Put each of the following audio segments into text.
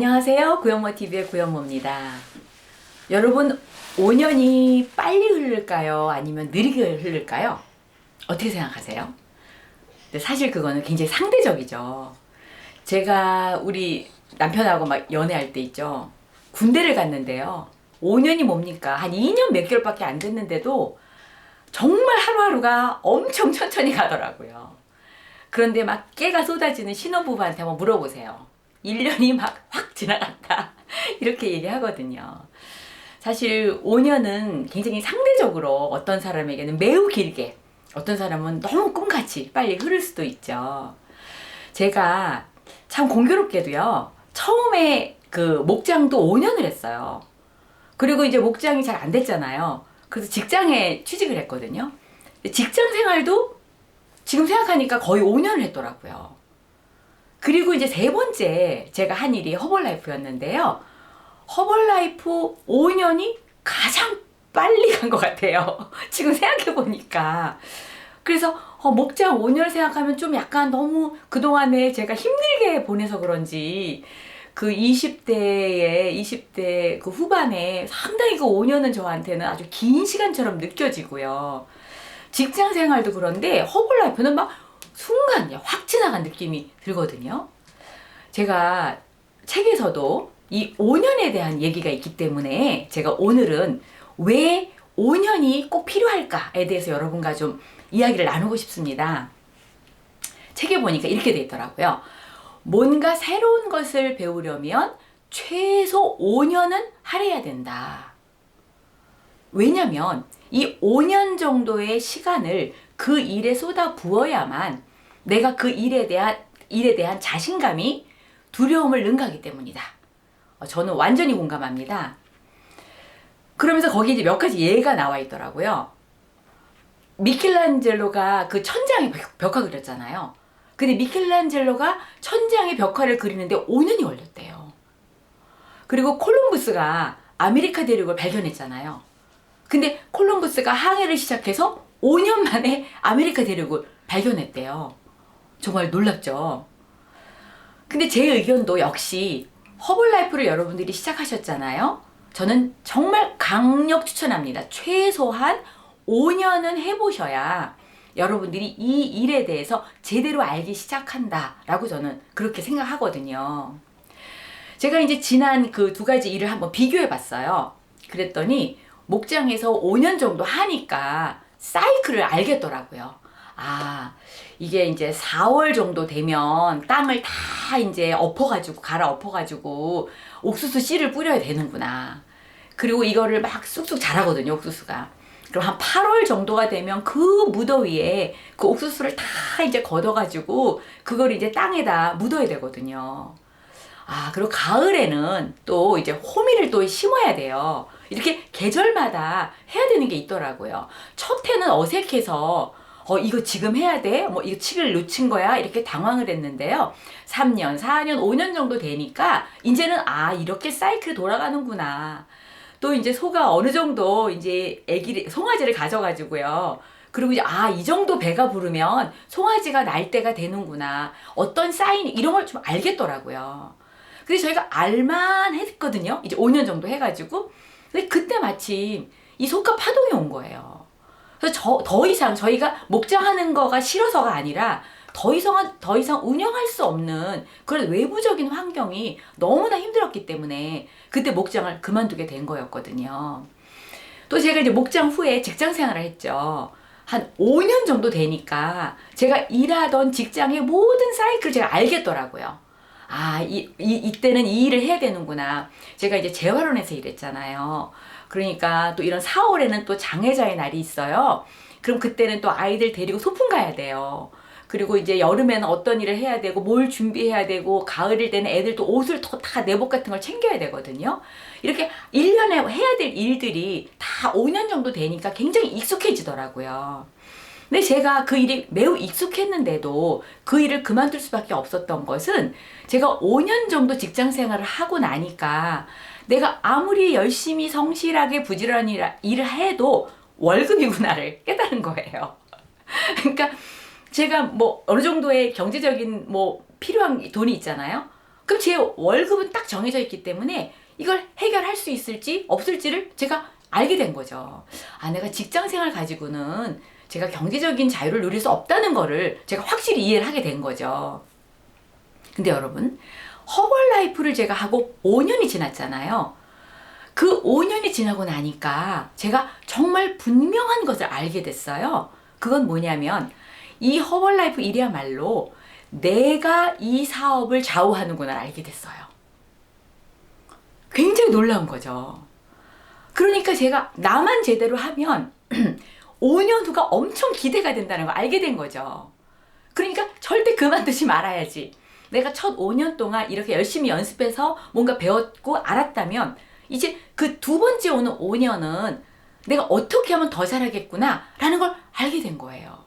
안녕하세요. 구현모TV의 구현모입니다. 여러분, 5년이 빨리 흐를까요? 아니면 느리게 흐를까요? 어떻게 생각하세요? 근데 사실 그거는 굉장히 상대적이죠. 제가 우리 남편하고 막 연애할 때 있죠. 군대를 갔는데요. 5년이 뭡니까? 한 2년 몇 개월밖에 안 됐는데도 정말 하루하루가 엄청 천천히 가더라고요. 그런데 막 깨가 쏟아지는 신혼부부한테 한번 물어보세요. 1년이 막 확 지나갔다. 이렇게 얘기하거든요. 사실 5년은 굉장히 상대적으로 어떤 사람에게는 매우 길게, 어떤 사람은 너무 꿈같이 빨리 흐를 수도 있죠. 제가 참 공교롭게도요, 처음에 그 목장도 5년을 했어요. 그리고 이제 목장이 잘 안 됐잖아요. 그래서 직장에 취직을 했거든요. 직장 생활도 지금 생각하니까 거의 5년을 했더라고요. 그리고 이제 세 번째 제가 한 일이 허벌라이프였는데요. 허벌라이프 5년이 가장 빨리 간 것 같아요. 지금 생각해보니까. 그래서 목장 5년을 생각하면 좀 약간 너무 그동안에 제가 힘들게 보내서 그런지 그 20대 그 후반에 상당히 그 5년은 저한테는 아주 긴 시간처럼 느껴지고요. 직장 생활도 그런데 허벌라이프는 막 순간 확 지나간 느낌이 들거든요. 제가 책에서도 이 5년에 대한 얘기가 있기 때문에 제가 오늘은 왜 5년이 꼭 필요할까에 대해서 여러분과 좀 이야기를 나누고 싶습니다. 책에 보니까 이렇게 돼 있더라고요. 뭔가 새로운 것을 배우려면 최소 5년은 할애해야 된다. 왜냐면 이 5년 정도의 시간을 그 일에 쏟아 부어야만 내가 그 일에 대한 자신감이 두려움을 능가하기 때문이다. 저는 완전히 공감합니다. 그러면서 거기 이제 몇 가지 예가 나와 있더라고요. 미켈란젤로가 그 천장에 벽화 그렸잖아요. 근데 미켈란젤로가 천장에 벽화를 그리는데 5년이 걸렸대요. 그리고 콜럼부스가 아메리카 대륙을 발견했잖아요. 근데 콜럼부스가 항해를 시작해서 5년 만에 아메리카 대륙을 발견했대요. 정말 놀랍죠. 근데 제 의견도 역시 허벌라이프를 여러분들이 시작하셨잖아요. 저는 정말 강력 추천합니다. 최소한 5년은 해보셔야 여러분들이 이 일에 대해서 제대로 알기 시작한다라고 저는 그렇게 생각하거든요. 제가 이제 지난 그 두 가지 일을 한번 비교해 봤어요. 그랬더니 목장에서 5년 정도 하니까 사이클을 알겠더라고요. 아, 이게 이제 4월 정도 되면 땅을 다 이제 갈아 엎어가지고 옥수수 씨를 뿌려야 되는구나. 그리고 이거를 막 쑥쑥 자라거든요, 옥수수가. 그럼 한 8월 정도가 되면 그 무더위에 그 옥수수를 다 이제 걷어가지고 그걸 이제 땅에다 묻어야 되거든요. 아, 그리고 가을에는 또 이제 호미를 또 심어야 돼요. 이렇게 계절마다 해야 되는 게 있더라고요. 첫 해는 어색해서 이거 지금 해야 돼? 뭐 이거 치기를 놓친 거야? 이렇게 당황을 했는데요. 3년, 4년, 5년 정도 되니까 이제는 이렇게 사이클이 돌아가는구나. 또 이제 소가 어느 정도 이제 송아지를 가져가지고요. 그리고 이제 이 정도 배가 부르면 송아지가 날 때가 되는구나. 어떤 사인 이런 걸 좀 알겠더라고요. 그래서 저희가 알만 했거든요. 이제 5년 정도 해가지고. 근데 그때 마침 이 소가 파동이 온 거예요. 그래서 더 이상 저희가 목장하는 거가 싫어서가 아니라 더 이상 운영할 수 없는 그런 외부적인 환경이 너무나 힘들었기 때문에 그때 목장을 그만두게 된 거였거든요. 또 제가 이제 목장 후에 직장 생활을 했죠. 한 5년 정도 되니까 제가 일하던 직장의 모든 사이클을 제가 알겠더라고요. 이때는 이 일을 해야 되는구나. 제가 이제 재활원에서 일했잖아요. 그러니까 또 이런 4월에는 또 장애자의 날이 있어요. 그럼 그때는 또 아이들 데리고 소풍 가야 돼요. 그리고 이제 여름에는 어떤 일을 해야 되고 뭘 준비해야 되고 가을일 때는 애들 또 옷을 다 내복 같은 걸 챙겨야 되거든요. 이렇게 1년에 해야 될 일들이 다 5년 정도 되니까 굉장히 익숙해지더라고요. 근데 제가 그 일이 매우 익숙했는데도 그 일을 그만둘 수밖에 없었던 것은 제가 5년 정도 직장 생활을 하고 나니까 내가 아무리 열심히 성실하게 부지런히 일을 해도 월급이구나를 깨달은 거예요. 그러니까 제가 뭐 어느 정도의 경제적인 뭐 필요한 돈이 있잖아요. 그럼 제 월급은 딱 정해져 있기 때문에 이걸 해결할 수 있을지 없을지를 제가 알게 된 거죠. 아, 내가 직장 생활 가지고는 제가 경제적인 자유를 누릴 수 없다는 거를 제가 확실히 이해를 하게 된 거죠. 근데 여러분, 허벌라이프를 제가 하고 5년이 지났잖아요. 그 5년이 지나고 나니까 제가 정말 분명한 것을 알게 됐어요. 그건 뭐냐면 이 허벌라이프 일이야말로 내가 이 사업을 좌우하는구나 알게 됐어요. 굉장히 놀라운 거죠. 그러니까 제가 나만 제대로 하면 5년 후가 엄청 기대가 된다는 걸 알게 된 거죠. 그러니까 절대 그만두지 말아야지. 내가 첫 5년 동안 이렇게 열심히 연습해서 뭔가 배웠고 알았다면 이제 그 두 번째 오는 5년은 내가 어떻게 하면 더 잘하겠구나 라는 걸 알게 된 거예요.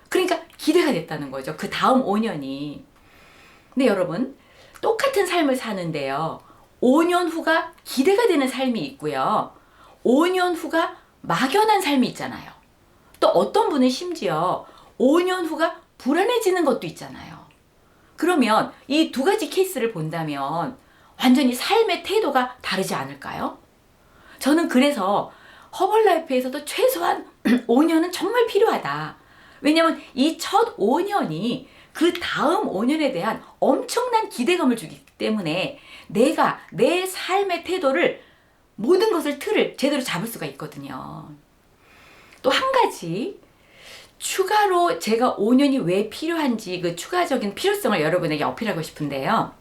그러니까 기대가 됐다는 거죠. 그 다음 5년이. 근데 여러분, 똑같은 삶을 사는데요. 5년 후가 기대가 되는 삶이 있고요. 5년 후가 막연한 삶이 있잖아요. 또 어떤 분은 심지어 5년 후가 불안해지는 것도 있잖아요. 그러면 이 두 가지 케이스를 본다면 완전히 삶의 태도가 다르지 않을까요? 저는 그래서 허벌라이프에서도 최소한 5년은 정말 필요하다. 왜냐하면 이 첫 5년이 그 다음 5년에 대한 엄청난 기대감을 주기 때문에 내가 내 삶의 태도를 모든 것을 틀을 제대로 잡을 수가 있거든요. 또 한 가지 추가로 제가 5년이 왜 필요한지 그 추가적인 필요성을 여러분에게 어필하고 싶은데요.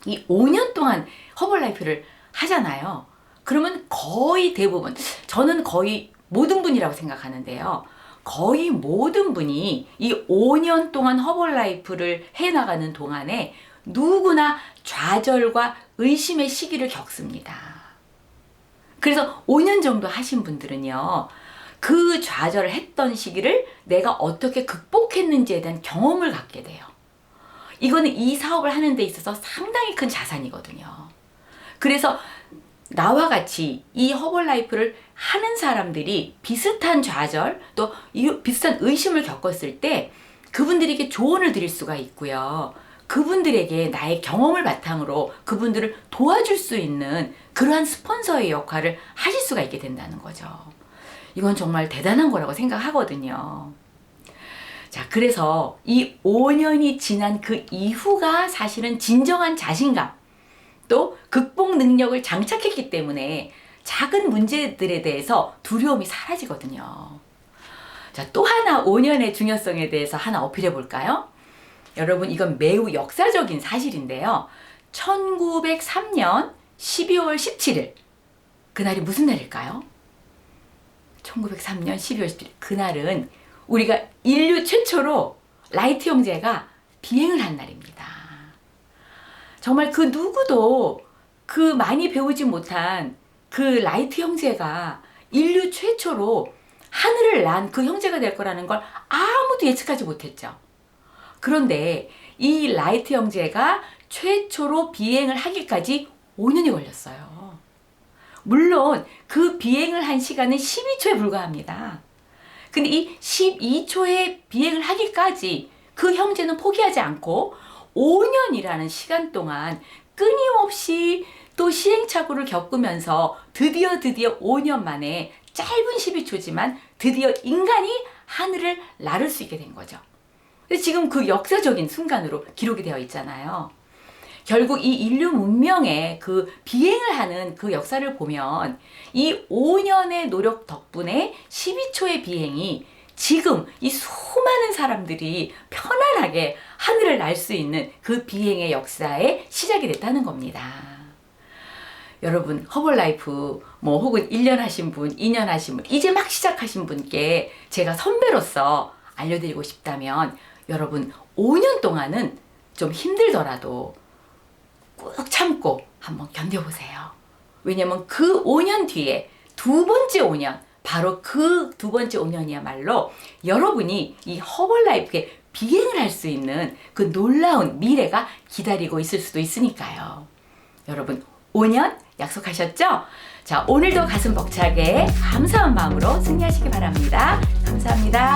이 5년 동안 허벌라이프를 하잖아요. 그러면 거의 대부분, 저는 거의 모든 분이라고 생각하는데요. 거의 모든 분이 이 5년 동안 허벌라이프를 해나가는 동안에 누구나 좌절과 의심의 시기를 겪습니다. 그래서 5년 정도 하신 분들은요. 그 좌절을 했던 시기를 내가 어떻게 극복했는지에 대한 경험을 갖게 돼요. 이거는 이 사업을 하는 데 있어서 상당히 큰 자산이거든요. 그래서 나와 같이 이 허벌라이프를 하는 사람들이 비슷한 좌절 또 비슷한 의심을 겪었을 때 그분들에게 조언을 드릴 수가 있고요. 그분들에게 나의 경험을 바탕으로 그분들을 도와줄 수 있는 그러한 스폰서의 역할을 하실 수가 있게 된다는 거죠. 이건 정말 대단한 거라고 생각하거든요. 자, 그래서 이 5년이 지난 그 이후가 사실은 진정한 자신감, 또 극복 능력을 장착했기 때문에 작은 문제들에 대해서 두려움이 사라지거든요. 자, 또 하나 5년의 중요성에 대해서 하나 어필해 볼까요? 여러분, 이건 매우 역사적인 사실인데요. 1903년 12월 17일. 그날이 무슨 날일까요? 1903년 12월 17일. 그날은 우리가 인류 최초로 라이트 형제가 비행을 한 날입니다. 정말 그 누구도 그 많이 배우지 못한 그 라이트 형제가 인류 최초로 하늘을 난 그 형제가 될 거라는 걸 아무도 예측하지 못했죠. 그런데 이 라이트 형제가 최초로 비행을 하기까지 5년이 걸렸어요. 물론 그 비행을 한 시간은 12초에 불과합니다. 근데 이 12초의 비행을 하기까지 그 형제는 포기하지 않고 5년이라는 시간 동안 끊임없이 또 시행착오를 겪으면서 드디어 5년 만에 짧은 12초지만 드디어 인간이 하늘을 나를 수 있게 된 거죠. 지금 그 역사적인 순간으로 기록이 되어 있잖아요. 결국 이 인류 문명의 그 비행을 하는 그 역사를 보면 이 5년의 노력 덕분에 12초의 비행이 지금 이 수많은 사람들이 편안하게 하늘을 날 수 있는 그 비행의 역사의 시작이 됐다는 겁니다. 여러분, 허벌라이프 뭐 혹은 1년 하신 분, 2년 하신 분, 이제 막 시작하신 분께 제가 선배로서 알려드리고 싶다면 여러분 5년 동안은 좀 힘들더라도 꾹 참고 한번 견뎌보세요. 왜냐면 그 5년 뒤에 두 번째 5년, 바로 그 두 번째 5년이야말로 여러분이 이 허벌라이프에 비행을 할 수 있는 그 놀라운 미래가 기다리고 있을 수도 있으니까요. 여러분 5년 약속하셨죠? 자, 오늘도 가슴 벅차게 감사한 마음으로 승리하시기 바랍니다. 감사합니다.